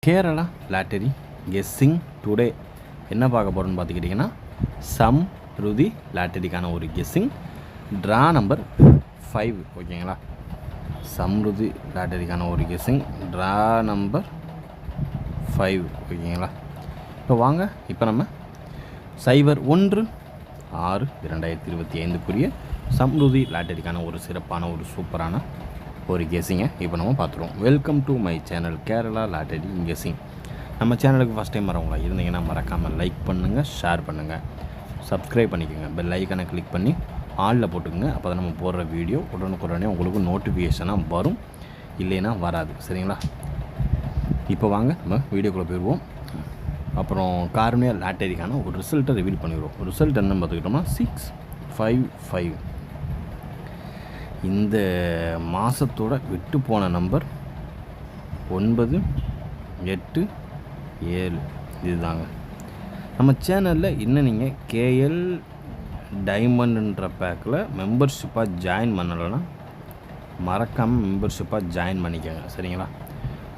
Kerala lottery guessing today என்ன பார்க்க போகிறோன்னு பார்த்துக்கிட்டிங்கன்னா சம்ருதி லாட்டரிக்கான ஒரு கெஸ்ஸிங் ட்ரா நம்பர் 5 ஓகேங்களா. சம்ருதி லாட்டரிக்கான ஒரு கெஸ்ஸிங் ட்ரா நம்பர் 5 ஓகேங்களா. இப்போ வாங்க, இப்போ நம்ம 01/6/2025 சம்ருதி லாட்டரிக்கான ஒரு சிறப்பான ஒரு சூப்பரான ஒரு கெஸ்ஸிங்கை இப்போ நம்ம பார்த்துருவோம். Welcome to my channel Kerala lottery guessing. நம்ம சேனலுக்கு ஃபஸ்ட் டைம் வரவங்களா இருந்தீங்கன்னா மறக்காமல் லைக் பண்ணுங்கள், ஷேர் பண்ணுங்கள், சப்ஸ்கிரைப் பண்ணிக்கோங்க, பெல் ஐக்கானை கிளிக் பண்ணி ஆளில் போட்டுக்கோங்க. அப்போ தான் நம்ம போடுற வீடியோ உடனுக்குடனே உங்களுக்கு நோட்டிஃபிகேஷனாக வரும், இல்லைன்னா வராது. சரிங்களா? இப்போ வாங்க நம்ம வீடியோக்குள்ளே போயிடுவோம். அப்புறம் கார்னியா லாட்டரிக்கான ஒரு ரிசல்ட்டை ரிவீல் பண்ணிடுவோம். ரிசல்ட் என்னன்னு பார்த்துக்கிட்டோம்னா 655. இந்த மாதத்தோட விட்டு போன நம்பர் 9, 8, 7 இதுதாங்க. நம்ம சேனலில் இன்னும் நீங்கள் கேஎல் டைமண்டுன்ற பேக்கில் மெம்பர்ஷிப்பாக ஜாயின் பண்ணலைன்னா மறக்காமல் மெம்பர்ஷிப்பாக ஜாயின் பண்ணிக்கோங்க. சரிங்களா?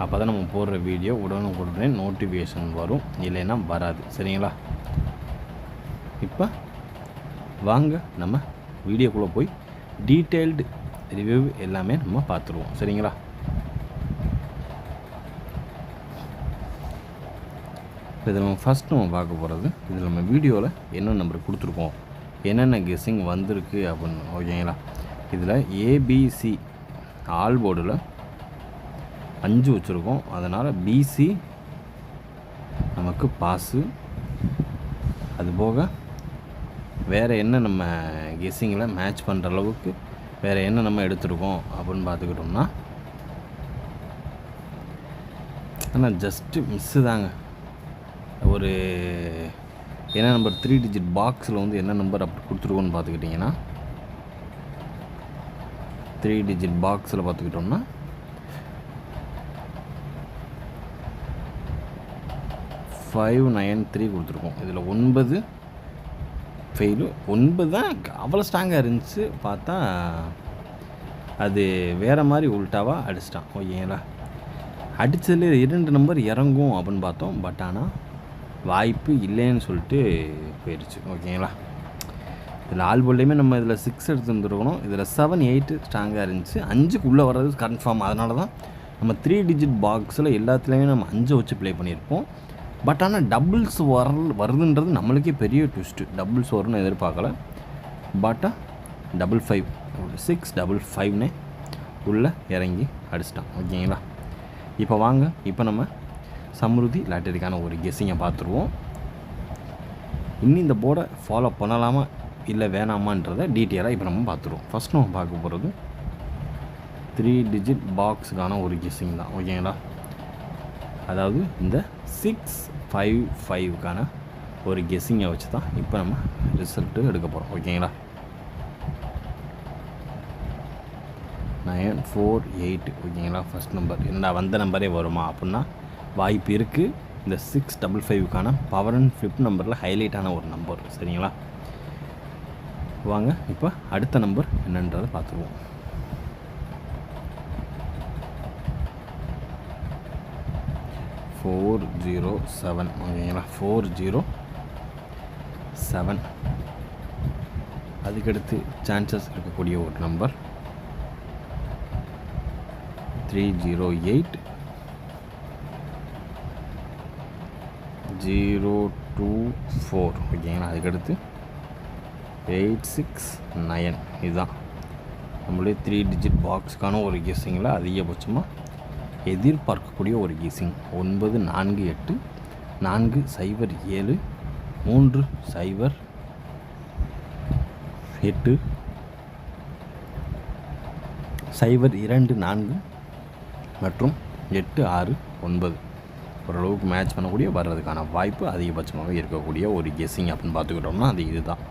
அப்போ தான் நம்ம போடுற வீடியோ உடனுக்குடனே நோட்டிஃபிகேஷன் வரும், இல்லைன்னா வராது. சரிங்களா? இப்போ வாங்க நம்ம வீடியோக்குள்ளே போய் டீட்டெயில்டு ரிவ்யூ எல்லாமே நம்ம பார்த்துருவோம். சரிங்களா? இதில் நம்ம ஃபஸ்ட் நம்ம பார்க்க போகிறது, இதில் நம்ம வீடியோவில் என்ன நம்பர் கொடுத்துருக்கோம், என்னென்ன கெஸ்ஸிங் வந்திருக்கு அப்படின்னு. ஓகேங்களா? இதில் ஏபிசி ஆல் போர்டில் 5 வச்சுருக்கோம். அதனால் பிசி நமக்கு பாஸு. அதுபோக வேறு என்ன நம்ம கெஸ்ஸிங்கில் மேட்ச் பண்ணுற அளவுக்கு வேறு என்ன நம்ம எடுத்துருக்கோம் அப்படின்னு பார்த்துக்கிட்டோம்னா, ஆனால் ஜஸ்ட்டு மிஸ்ஸு தாங்க. ஒரு என்ன நம்பர் 3 டிஜிட் பாக்ஸில் வந்து என்ன நம்பர் அப்படி கொடுத்துருக்கோன்னு பார்த்துக்கிட்டிங்கன்னா, 3 டிஜிட் பாக்ஸில் பார்த்துக்கிட்டோம்னா 593 கொடுத்துருக்கோம். இதில் 9 ஃபெயிலு. 9 தான் அவ்வளோ ஸ்ட்ராங்காக இருந்துச்சு. பார்த்தா அது வேறு மாதிரி உல்ட்டாவாக அடிச்சிட்டான். ஓகேங்களா? அடித்ததுல 2 நம்பர் இறங்கும் அப்படின்னு பார்த்தோம். பட் ஆனால் வாய்ப்பு இல்லைன்னு சொல்லிட்டு போயிடுச்சு. ஓகேங்களா? இதில் ஆல் போல்லையுமே நம்ம இதில் 6 எடுத்துருந்துருக்கணும். இதில் 7, 8 ஸ்ட்ராங்காக இருந்துச்சு. 5க்குள்ளே வர்றது கன்ஃபார்ம். அதனால தான் நம்ம 3 டிஜிட் பாக்ஸில் எல்லாத்துலேயுமே நம்ம 5 வச்சு ப்ளே பண்ணியிருப்போம். பட் ஆனால் டபுள்ஸ் வருதுன்றது நம்மளுக்கே பெரிய ட்விஸ்ட்டு. டபுள்ஸ் வரும்னு எதிர்பார்க்கல. பட் 55 655 உள்ளே இறங்கி அடிச்சிட்டான். ஓகேங்களா? இப்போ வாங்க, இப்போ நம்ம சம்ருதி லாட்டரிக்கான ஒரு கெஸ்ஸிங்கை பார்த்துருவோம். இன்னும் இந்த போர்டை ஃபாலோ பண்ணலாமா இல்லை வேணாமான்றதை டீட்டெயிலாக இப்போ நம்ம பார்த்துருவோம். ஃபஸ்ட் நம்ம பார்க்க போகிறது 3 டிஜிட் பாக்ஸுக்கான ஒரு கெஸ்ஸிங் தான். ஓகேங்களா? அதாவது இந்த 655க்கான ஒரு கெஸ்ஸிங்கை வச்சு தான் இப்போ நம்ம ரிசல்ட்டு எடுக்க போகிறோம். ஓகேங்களா? 948 ஓகேங்களா? ஃபஸ்ட் நம்பர் என்ன வந்த நம்பரே வருமா அப்படின்னா வாய்ப்பு இருக்குது. இந்த 655க்கான பவர் அண்ட் ஃபிஃப்த் நம்பரில் ஹைலைட்டான ஒரு நம்பர். சரிங்களா? வாங்க இப்போ அடுத்த நம்பர் என்னன்றதை பார்த்துருவோம். 407 ஓகேங்களா? 407 அதுக்கடுத்து சான்சஸ் இருக்கக்கூடிய ஒரு நம்பர் 308 024 ஓகேங்களா? அதுக்கடுத்து 869 இதுதான் நம்மளுடைய 3 டிஜிட் பாக்ஸுக்கான ஒரு கெஸ்ஸிங்கில் அதிகபட்சமாக எதிர்பார்க்கக்கூடிய ஒரு கெஸ்ஸிங். 948 407 308 024 மற்றும் 869 ஓரளவுக்கு மேட்ச் பண்ணக்கூடிய வர்றதுக்கான வாய்ப்பு அதிகபட்சமாக இருக்கக்கூடிய ஒரு கெஸ்ஸிங் அப்படின்னு பார்த்துக்கிட்டோம்னா அது இதுதான்.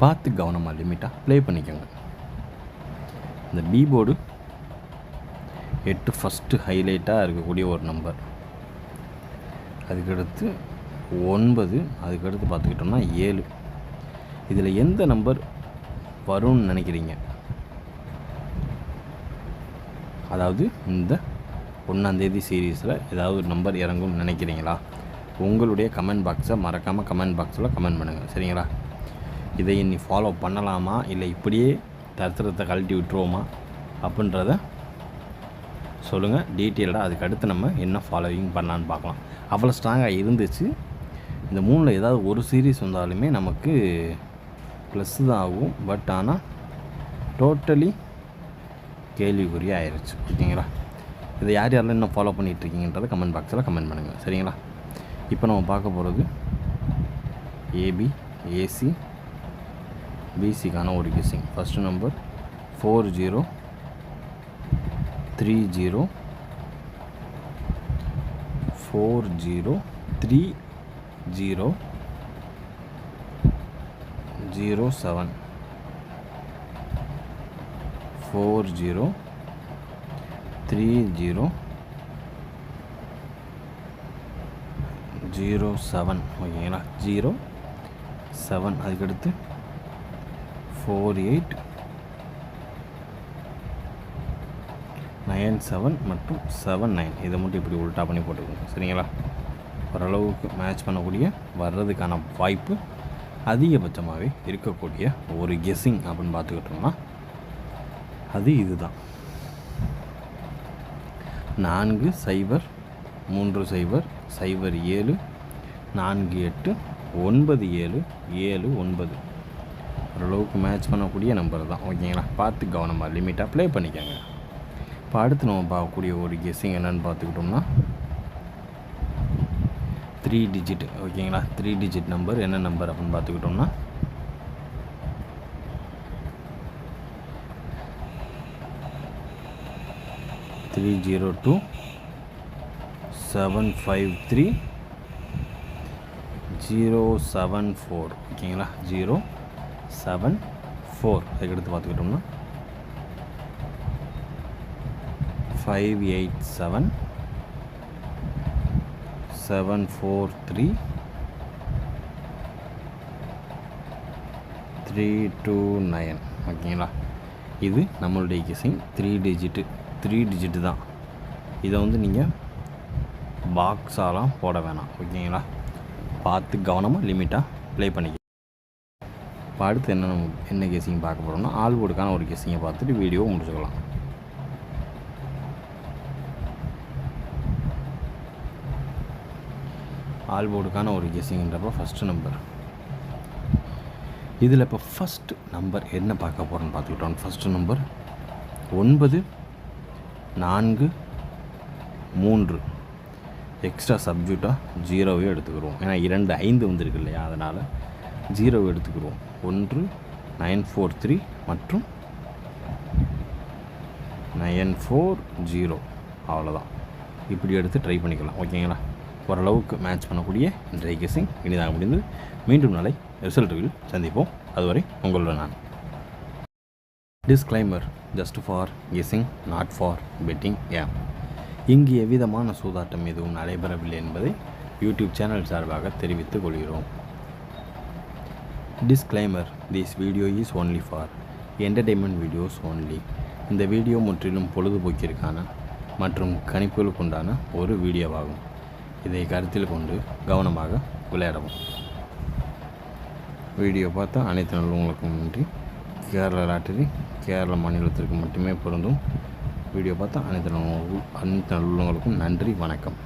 பார்த்து கவனமாக லிமிட்டாக ப்ளே பண்ணிக்கோங்க. இந்த பி போர்டு 8 ஃபஸ்ட்டு ஹைலைட்டாக இருக்கக்கூடிய ஒரு நம்பர். அதுக்கடுத்து 9, அதுக்கடுத்து பார்த்துக்கிட்டோம்னா 7. இதில் எந்த நம்பர் வரும்னு நினைக்கிறீங்க? அதாவது இந்த 1ஆம் தேதி சீரீஸில் ஏதாவது ஒரு நம்பர் இறங்கும்னு நினைக்கிறீங்களா? உங்களுடைய கமெண்ட் பாக்ஸை மறக்காமல் கமெண்ட் பாக்ஸில் கமெண்ட் பண்ணுங்கள். சரிங்களா? இதை இனி ஃபாலோ பண்ணலாமா இல்லை இப்படியே தரித்திரத்தை கழட்டி விட்டுருவோமா அப்படின்றத சொல்லுங்கள் டீட்டெயில்டாக. அதுக்கு அடுத்து நம்ம என்ன ஃபாலோவிங் பண்ணலான்னு பார்க்கலாம். அவ்வளோ ஸ்ட்ராங்காக இருந்துச்சு. இந்த 3ல் ஏதாவது ஒரு சீரீஸ் வந்தாலுமே நமக்கு ப்ளஸ் தான் ஆகும். பட் ஆனால் டோட்டலி கேள்விக்குறியாக ஆயிடுச்சு. ஓகேங்களா? இதை யார் யாரெல்லாம் இன்னும் ஃபாலோ பண்ணிகிட்ருக்கீங்கன்றதை கமெண்ட் பாக்ஸில் கமெண்ட் பண்ணுங்கள். சரிங்களா? இப்போ நம்ம பார்க்க போகிறது ஏபி, ஏசி, பிசிக்கான ஒரு கெஸ்ஸிங். ஃபஸ்ட்டு நம்பர் 4030 07 ஓகேங்களா? 07 அதுக்கடுத்து 4897 மற்றும் 79. இதை மட்டும் இப்படி உல்ட்டா பண்ணி போட்டுக்கோங்க. சரிங்களா? ஓரளவுக்கு மேட்ச் பண்ணக்கூடிய வர்றதுக்கான வாய்ப்பு அதிகபட்சமாகவே இருக்கக்கூடிய ஒரு கெஸ்ஸிங் அப்படின்னு பார்த்துக்கிட்டோம்னா அது இதுதான். 4030 07 48 9779. ஓரளவுக்கு மேட்ச் பண்ணக்கூடிய நம்பர் தான். ஓகேங்களா? பார்த்து கவனமாக லிமிட்டாக ப்ளே பண்ணிக்கோங்க. இப்போ அடுத்து நம்ம பார்க்கக்கூடிய ஒரு கெஸ்ஸிங் என்னென்னு பார்த்துக்கிட்டோம்னா 3 டிஜிட். ஓகேங்களா? 3 டிஜிட் நம்பர் என்ன நம்பர் அப்படின்னு பார்த்துக்கிட்டோம்னா 302 753 074. ஓகேங்களா? 074. அதுக்கடுத்து பார்த்துக்கிட்டோம்னா 587 743 329. ஓகேங்களா? இது நம்மளுடைய கெஸ்ஸிங் 3 டிஜிட்டு தான். இதை வந்து நீங்கள் பாக்ஸாலாம் போட வேணாம். ஓகேங்களா? பார்த்து கவனமாக லிமிட்டாக ப்ளே பண்ணிக்க. இப்போ அடுத்து என்ன கெஸ்ஸிங் பார்க்க போகிறோம்னா ஆல்போர்டுக்கான ஒரு கெஸ்ஸிங்கை பார்த்துட்டு வீடியோ முடிச்சுக்கலாம். ஆல்போர்டுக்கான ஒரு கெஸ்ஸிங்கிறப்ப ஃபஸ்ட்டு நம்பர். இதில் இப்போ ஃபஸ்ட்டு நம்பர் என்ன பார்க்க போகிறோன்னு பார்த்துக்கிட்டோம். First number 943. எக்ஸ்ட்ரா சப்ஜெக்டாக 0வே எடுத்துக்கிடுவோம். ஏன்னா 2 5 வந்துருக்கு இல்லையா, அதனால் 0 எடுத்துக்கிடுவோம். 1943 மற்றும் 940. அவ்வளோதான். இப்படி எடுத்து ட்ரை பண்ணிக்கலாம். ஓகேங்களா? ஓரளவுக்கு மேட்ச் பண்ணக்கூடிய இன்றைய கெஸ்ஸிங் இனிதாக முடிந்து மீண்டும் நாளை ரிசல்ட்டுகளில் சந்திப்போம். அதுவரை உங்களோட நான். Disclaimer: just for guessing, not for betting. இங்கு எவ்விதமான சூதாட்டம் எதுவும் நடைபெறவில்லை என்பதை யூடியூப் சேனல் சார்பாக தெரிவித்துக் கொள்கிறோம். Disclaimer: this video is only for entertainment videos only. இந்த வீடியோ முற்றிலும் பொழுதுபோக்கிற்கான மற்றும் கணிப்புகளுக்குண்டான ஒரு வீடியோவாகும். இதை கருத்தில் கொண்டு கவனமாக விளையாடவும். வீடியோ பார்த்தா அனைத்து நல்லவங்களுக்கும் நன்றி. கேரளா லாட்டரி கேரள மாநிலத்திற்கு மட்டுமே பொருந்தும். வீடியோ பார்த்தா அனைத்து நல்லவங்களுக்கும் நன்றி. வணக்கம்.